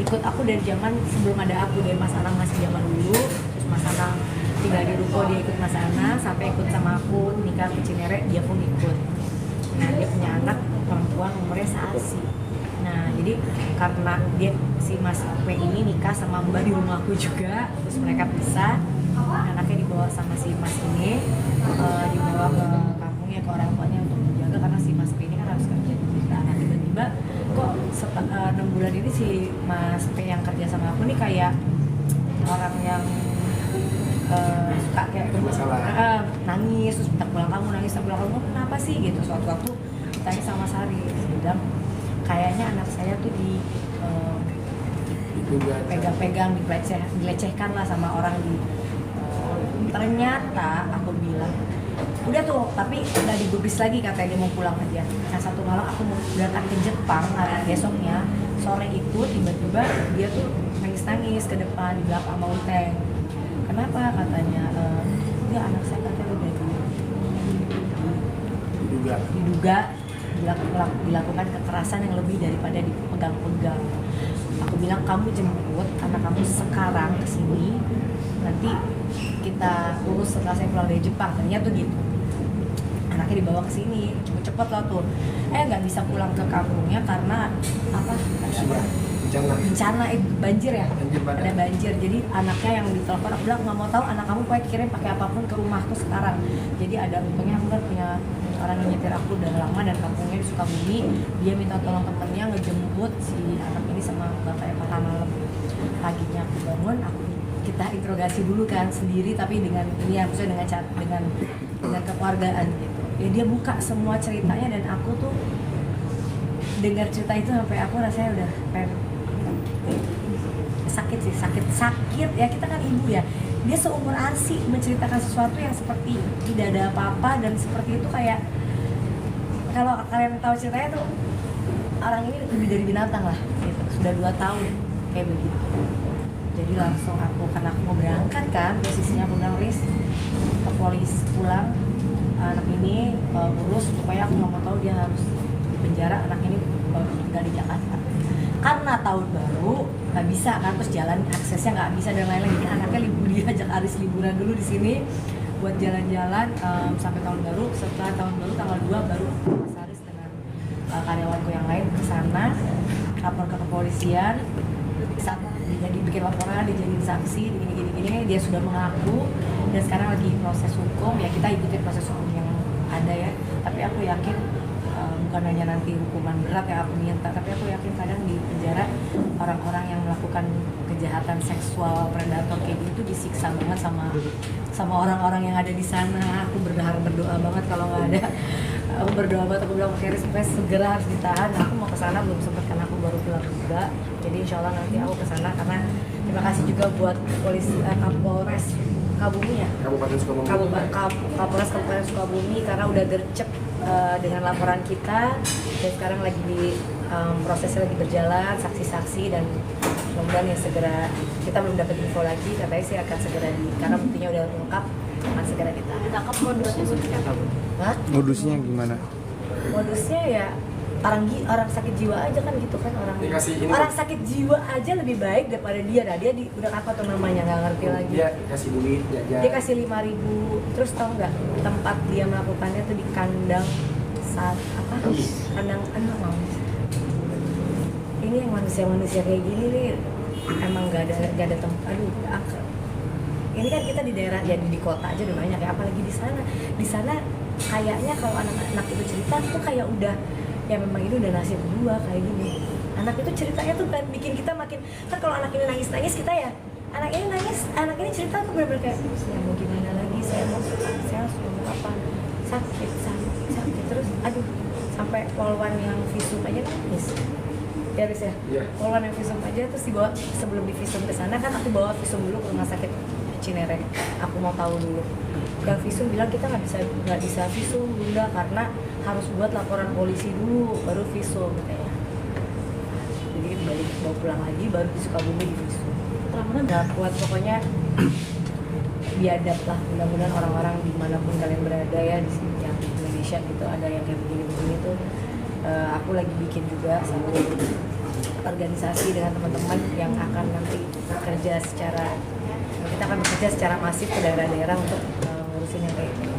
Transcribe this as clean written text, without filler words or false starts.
ikut aku dari zaman sebelum ada aku, dari Mas Anang masih zaman dulu, terus Mas Anang tinggal di Ruko, dia ikut Mas Anang sampai ikut sama aku nikah ke Cinere, dia pun ikut. Nah dia punya anak perempuan umurnya seasi. Nah jadi karena dia si Mas P ini nikah sama Mbak di rumahku juga, terus mereka pisah, anaknya dibawa sama si Mas ini, dibawa ke kampungnya ke orang tuanya untuk menjaga karena si Mas P ini kan harus kerja di kita. Nah tiba-tiba kok 6 bulan ini si Mas P yang kerja sama aku nih kayak orang yang suka kayak nangis, terus minta pulang kamu, nangis minta pulang kamu, kenapa sih gitu. Suatu waktu tanya sama Sari, dia bilang kayaknya anak saya tuh pegang-pegang, dilecehkan lah sama orang di ternyata aku bilang udah tuh, tapi udah digubris lagi katanya dia mau pulang aja. Nah satu malam aku mau datang ke Jepang, hari besoknya sore itu tiba-tiba dia tuh nangis-nangis ke depan di belakang Mountain. Kenapa katanya? Ya anak saya katanya udah dilakukan kekerasan yang lebih daripada dipegang-pegang. Aku bilang kamu jemput anak kamu sekarang ke sini, nanti kita urus setelah saya pulang dari Jepang. Ternyata tuh gitu. Anaknya dibawa ke sini, cepet-cepet lah tuh. Nggak bisa pulang ke kampungnya karena apa? Bencana banjir ya, ada banjir. Jadi anaknya yang ditelepon, aku bilang nggak mau tahu anak kamu pokoknya kirim pakai apapun ke rumahku sekarang. Jadi ada untungnya aku kan punya orang yang nyetir aku udah lama dan kampungnya di Sukabumi. Dia minta tolong temennya ngejemput si anak ini sama bapaknya pada malam. Paginya aku bangun, kita interogasi dulu kan sendiri, tapi dengan ini ya, maksudnya dengan kekeluargaan gitu. Ya dia buka semua ceritanya dan aku tuh dengar cerita itu sampai aku rasanya udah pengen sakit ya, kita kan ibu ya. Dia seumur Arsi menceritakan sesuatu yang seperti tidak ada apa-apa dan seperti itu, kayak kalau kalian tahu ceritanya tuh orang ini lebih dari binatang lah gitu. Sudah 2 tahun kayak begitu. Jadi langsung aku, karena aku mau berangkat kan, posisinya aku bilang Riz ke polisi pulang, anak ini urus supaya aku nggak mau tahu dia harus di penjara, anak ini tinggal di Jakarta. Karena tahun baru nggak bisa kan, terus jalan aksesnya nggak bisa dan lain-lain. Jadi anaknya diajak Aris liburan dulu di sini buat jalan-jalan sampai tahun baru. Setelah tahun baru tanggal 2 baru Mas Aris dengan karyawanku yang lain ke sana, lapor ke kepolisian. Saat dia bikin laporan, dia jadi saksi, gini, dia sudah mengaku dan sekarang lagi proses hukum. Ya kita ikutin proses hukum yang ada ya. Tapi aku yakin bukan hanya nanti hukuman berat yang aku minta, tapi aku yakin kadang di penjara orang-orang yang melakukan kejahatan seksual predator kayak gitu disiksa banget sama orang-orang yang ada di sana. Aku berdoa banget kalau nggak ada. Aku berdoa banget, aku bilang Keris supaya segera harus ditahan. Aku mau ke sana belum sempat karena aku baru pulang juga. Jadi insya Allah nanti aku ke sana, karena terima kasih juga buat polisi Kapolres Sukabumi ya. Kapolres Kabupaten Sukabumi karena udah gercep dengan laporan kita, dan sekarang lagi prosesnya lagi berjalan, saksi-saksi, dan mudah-mudahan ya segera, kita belum dapat info lagi, katanya sih akan segera karena buktinya udah lengkap, akan segera ditangkap. Modusnya seperti apa? Hah? Modusnya gimana? Modusnya ya orang sakit jiwa aja kan gitu kan, orang sakit jiwa aja lebih baik daripada dia. Nah dia udah apa tuh namanya nggak ngerti lagi. Dia kasih duit jajan. Dia kasih 5.000, terus tau nggak tempat dia melakukannya tuh di kandang kandang mau. Ini yang manusia kayak gini nih emang nggak ada tempat. Ini kan kita di daerah ya, di kota aja udah banyak ya, apalagi di sana kayaknya kalau anak-anak itu cerita tuh kayak udah ya memang ini udah nasib kedua kayak gini. Anak itu ceritanya tuh kan bikin kita makin, kan kalau anak ini nangis kita ya, anak ini cerita tuh bener-bener kayak saya mau gimana lagi, saya harus ngomong apa, sakit terus aduh, sampai polwan yang visum aja nangis ya Riz ya. Polwan yang visum aja terus dibawa, sebelum di visum ke sana kan aku bawa visum dulu ke rumah sakit Cinere, aku mau tahu dulu. Yang visum bilang kita nggak bisa visum bunda, karena harus buat laporan polisi dulu baru visum katanya. Jadi kita balik bawa pulang lagi baru di Sukabumi di visum. Nggak kuat pokoknya. Biadab lah, mudah-mudahan orang-orang dimanapun kalian berada ya di sini yang di Indonesia gitu ada yang kayak begini tuh. Aku lagi bikin juga satu organisasi dengan teman-teman yang akan nanti bekerja secara kita akan bekerja secara masif ke daerah-daerah untuk ngurusin yang kayak gitu.